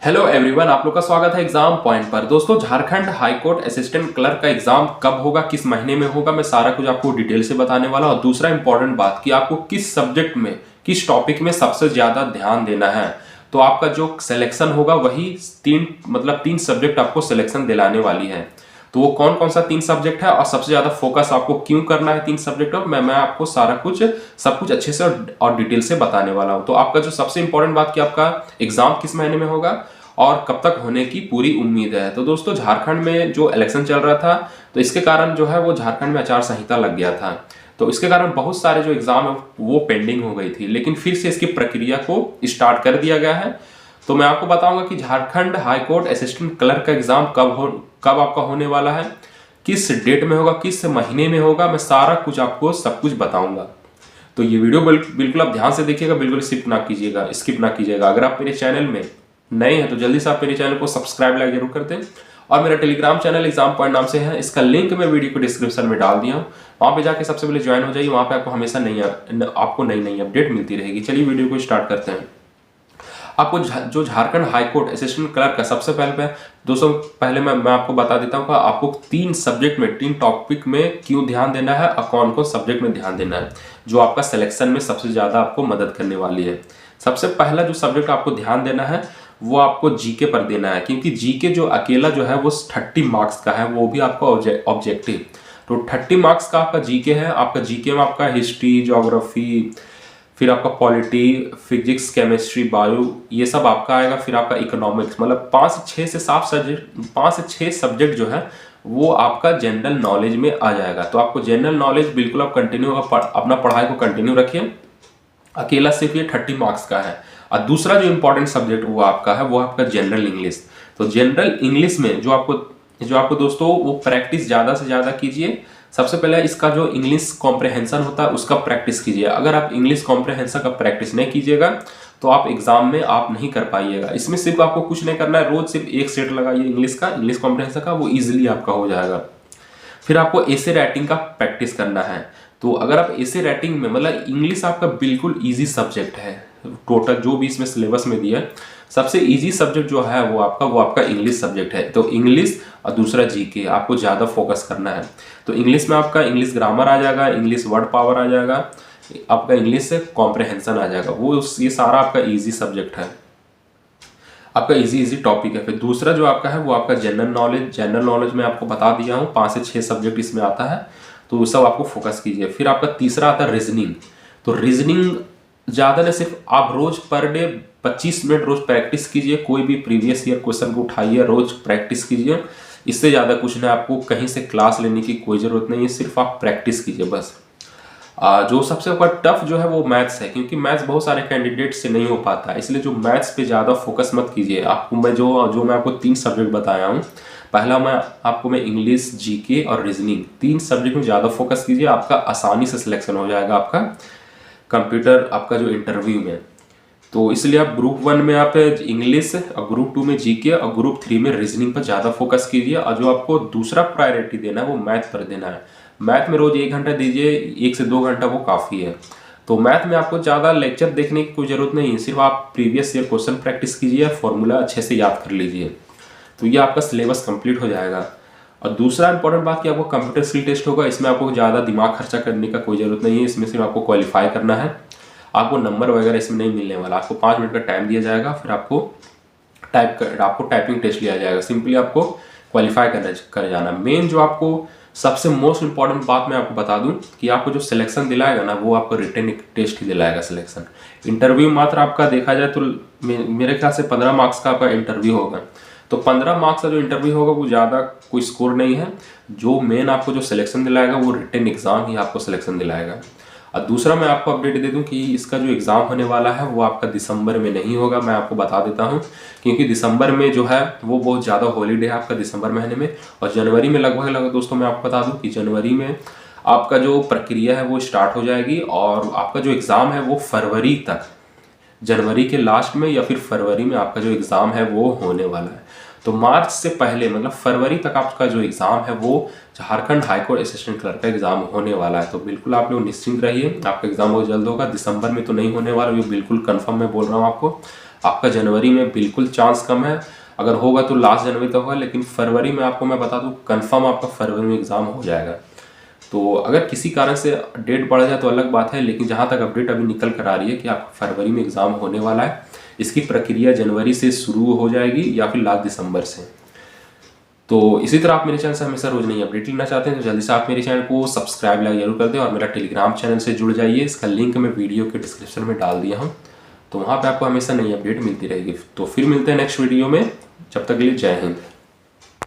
Hello everyone, आप लोग का स्वागत है एग्जाम पॉइंट पर। दोस्तों, Jharkhand high court assistant clerk का एग्जाम कब होगा, किस महीने में होगा, मैं सारा कुछ आपको डिटेल से बताने वाला हूं। और दूसरा इंपॉर्टेंट बात कि आपको किस सब्जेक्ट में, किस टॉपिक में सबसे ज्यादा ध्यान देना है। तो आपका जो सिलेक्शन होगा वही तीन सब्जेक्ट आपको सिलेक्शन दिलाने वाली है। तो वो कौन कौन सा तीन सब्जेक्ट है और सबसे ज्यादा फोकस आपको क्यों करना है तीन सब्जेक्ट पर, मैं आपको सब कुछ अच्छे से और डिटेल से बताने वाला हूं। तो आपका जो सबसे इंपॉर्टेंट बात कि आपका एग्जाम किस महीने में होगा और कब तक होने की पूरी उम्मीद है। तो दोस्तों, झारखंड में जो इलेक्शन चल रहा था, तो इसके कारण जो है वो झारखंड में आचार संहिता लग गया था। तो इसके कारण बहुत सारे जो एग्जाम है वो पेंडिंग हो गई थी, लेकिन फिर से इसकी प्रक्रिया को स्टार्ट कर दिया गया है। तो मैं आपको बताऊंगा कि Jharkhand high court assistant clerk का एग्जाम कब आपका होने वाला है, किस डेट में होगा, किस महीने में होगा, मैं सारा कुछ आपको सब कुछ बताऊंगा। तो ये वीडियो बिल्कुल आप ध्यान से देखिएगा, बिल्कुल स्किप ना कीजिएगा। अगर आप मेरे चैनल में नए हैं तो जल्दी से आप मेरे चैनल को सब्सक्राइब लाइक जरूर कर दें। और मेरा टेलीग्राम चैनल एग्जाम पॉइंट नाम से है, इसका लिंक मैं वीडियो को डिस्क्रिप्शन में डाल दिया हूँ। वहां पे जाके सबसे पहले ज्वाइन हो जाइए, वहां पे आपको हमेशा नई नई अपडेट मिलती रहेगी। चलिए वीडियो को स्टार्ट करते हैं। आपको जो Jharkhand high court assistant clerk का सबसे पहले मैं आपको बता देता हूँ कि आपको तीन सब्जेक्ट में, तीन टॉपिक में क्यों ध्यान देना है और कौन कौन सब्जेक्ट में ध्यान देना है, जो आपका सिलेक्शन में सबसे ज्यादा आपको मदद करने वाली है। सबसे पहला जो सब्जेक्ट आपको ध्यान देना है वो आपको जीके पर देना है, क्योंकि जीके जो अकेला जो है वो 30 मार्क्स का है, वो भी आपका ऑब्जेक्टिव। तो 30 मार्क्स का आपका जीके है। आपका जीके में आपका हिस्ट्री, ज्योग्राफी, फिर आपका पॉलिटी, फिजिक्स, केमिस्ट्री, बायो, ये सब आपका आएगा। फिर आपका इकोनॉमिक्स, मतलब 5 से 6 सब्जेक्ट जो है वो आपका जनरल नॉलेज में आ जाएगा। तो आपको जनरल नॉलेज बिल्कुल आप कंटिन्यू अपना पढ़ाई को कंटिन्यू रखिए। अकेला सिर्फ ये 30 मार्क्स का है। और दूसरा जो इंपॉर्टेंट सब्जेक्ट वो आपका जनरल इंग्लिश। तो जनरल इंग्लिश में जो आपको दोस्तों वो प्रैक्टिस ज़्यादा से ज़्यादा कीजिए। सबसे पहले इसका जो इंग्लिश कॉम्प्रहेंशन होता है उसका प्रैक्टिस कीजिए। अगर आप इंग्लिश कॉम्प्रहेंशन का प्रैक्टिस नहीं कीजिएगा तो आप एग्जाम में आप नहीं कर पाइएगा। इसमें सिर्फ आपको कुछ नहीं करना है, रोज सिर्फ एक सेट लगाइए इंग्लिश कॉम्प्रहेंशन का, वो इजिली आपका हो जाएगा। फिर आपको एसे राइटिंग का प्रैक्टिस करना है। तो अगर आप एसे राइटिंग में, मतलब इंग्लिश आपका बिल्कुल इजी सब्जेक्ट है। टोटल जो भी इसमें सिलेबस में दिया है, सबसे इजी सब्जेक्ट जो है वो आपका इंग्लिश सब्जेक्ट है। तो इंग्लिश और दूसरा जीके आपको ज़्यादा फोकस करना है। तो इंग्लिश में आपका इंग्लिश ग्रामर आ जाएगा, इंग्लिश वर्ड पावर आ जाएगा, आपका इंग्लिश से कॉम्प्रहेंशन आ जाएगा। ये सारा आपका इजी सब्जेक्ट है, आपका इजी टॉपिक है। फिर दूसरा जो आपका है वो आपका जनरल नॉलेज में आपको बता दिया हूँ, 5 से 6 सब्जेक्ट इसमें आता है, तो वो सब आपको फोकस कीजिए। फिर आपका तीसरा आता है रीजनिंग। तो रीजनिंग ज़्यादा नहीं, सिर्फ आप रोज पर डे 25 मिनट रोज प्रैक्टिस कीजिए। कोई भी प्रीवियस ईयर क्वेश्चन को उठाइए, रोज प्रैक्टिस कीजिए। इससे ज़्यादा कुछ नहीं, आपको कहीं से क्लास लेने की कोई ज़रूरत नहीं है, सिर्फ आप प्रैक्टिस कीजिए बस। जो सबसे टफ जो है वो मैथ्स है, क्योंकि मैथ्स बहुत सारे कैंडिडेट से नहीं हो पाता है, इसलिए जो मैथ्स पे ज़्यादा फोकस मत कीजिए। आपको मैं आपको 3 सब्जेक्ट बताया हूँ। पहला मैं इंग्लिश, जीके और रीजनिंग, 3 सब्जेक्ट में ज़्यादा फोकस कीजिए। आपका आसानी से सिलेक्शन हो जाएगा आपका कंप्यूटर आपका जो इंटरव्यू में। तो इसलिए आप ग्रुप 1 में आप इंग्लिश और ग्रुप 2 में जीके और ग्रुप 3 में रीजनिंग पर ज़्यादा फोकस कीजिए। और जो आपको दूसरा प्रायोरिटी देना है वो मैथ पर देना है। मैथ में रोज 1 घंटा दीजिए, 1 से 2 घंटा वो काफ़ी है। तो मैथ में आपको ज़्यादा लेक्चर देखने की कोई ज़रूरत नहीं है, सिर्फ आप प्रीवियस ईयर क्वेश्चन प्रैक्टिस कीजिए, फॉर्मूला अच्छे से याद कर लीजिए, तो ये आपका सिलेबस कंप्लीट हो जाएगा। और दूसरा इंपॉर्टेंट बात कि आपको कंप्यूटर स्किल टेस्ट होगा। इसमें आपको ज़्यादा दिमाग खर्चा करने का कोई ज़रूरत नहीं है, इसमें सिर्फ आपको क्वालिफाई करना है। आपको नंबर वगैरह इसमें नहीं मिलने वाला, आपको 5 मिनट का टाइम दिया जाएगा, फिर आपको टाइपिंग टेस्ट लिया जाएगा। सिंपली आपको क्वालिफाई कर जाना। मेन जो आपको सबसे मोस्ट इंपॉर्टेंट बात मैं आपको बता दूं कि आपको जो सिलेक्शन दिलाएगा ना वो आपको रिटन टेस्ट ही दिलाएगा। सिलेक्शन इंटरव्यू मात्र आपका देखा जाए तो मेरे ख्याल से 15 मार्क्स का आपका इंटरव्यू होगा। तो 15 मार्क्स का जो इंटरव्यू होगा वो ज़्यादा कोई स्कोर नहीं है। जो मेन आपको जो सिलेक्शन दिलाएगा वो रिटन एग्जाम ही आपको सिलेक्शन दिलाएगा। और दूसरा मैं आपको अपडेट दे दूं कि इसका जो एग्ज़ाम होने वाला है वो आपका दिसंबर में नहीं होगा, मैं आपको बता देता हूं, क्योंकि दिसंबर में जो है वो बहुत ज़्यादा हॉलीडे है आपका दिसंबर महीने में। और जनवरी में लगभग दोस्तों मैं आपको बता दूं कि जनवरी में आपका जो प्रक्रिया है वो स्टार्ट हो जाएगी। और आपका जो एग्ज़ाम है वो फरवरी तक, जनवरी के लास्ट में या फिर फरवरी में आपका जो एग्ज़ाम है वो होने वाला है। तो मार्च से पहले, मतलब फरवरी तक आपका जो एग्ज़ाम है वो झारखंड हाईकोर्ट असिस्टेंट क्लर्क का एग्ज़ाम होने वाला है। तो बिल्कुल आप लोग निश्चिंत रहिए, आपका एग्ज़ाम बहुत जल्द होगा। दिसंबर में तो नहीं होने वाला, ये बिल्कुल कंफर्म मैं बोल रहा हूँ आपको। आपका जनवरी में बिल्कुल चांस कम है, अगर होगा तो लास्ट जनवरी तक होगा, लेकिन फरवरी में आपको मैं बता दूं कंफर्म आपका फरवरी में एग्ज़ाम हो जाएगा। तो अगर किसी कारण से डेट बढ़ जाए तो अलग बात है, लेकिन जहाँ तक अपडेट अभी निकल कर आ रही है कि आपका फरवरी में एग्ज़ाम होने वाला है। इसकी प्रक्रिया जनवरी से शुरू हो जाएगी या फिर लास्ट दिसंबर से। तो इसी तरह आप मेरे चैनल से हमेशा रोज नई अपडेट लेना चाहते हैं तो जल्दी से आप मेरे चैनल को सब्सक्राइब लाइक जरूर कर दें, और मेरा टेलीग्राम चैनल से जुड़ जाइए। इसका लिंक मैं वीडियो के डिस्क्रिप्शन में डाल दिया हूँ, तो वहाँ पे आपको हमेशा नई अपडेट मिलती रहेगी। तो फिर मिलते हैं नेक्स्ट वीडियो में, जब तक के लिए जय हिंद।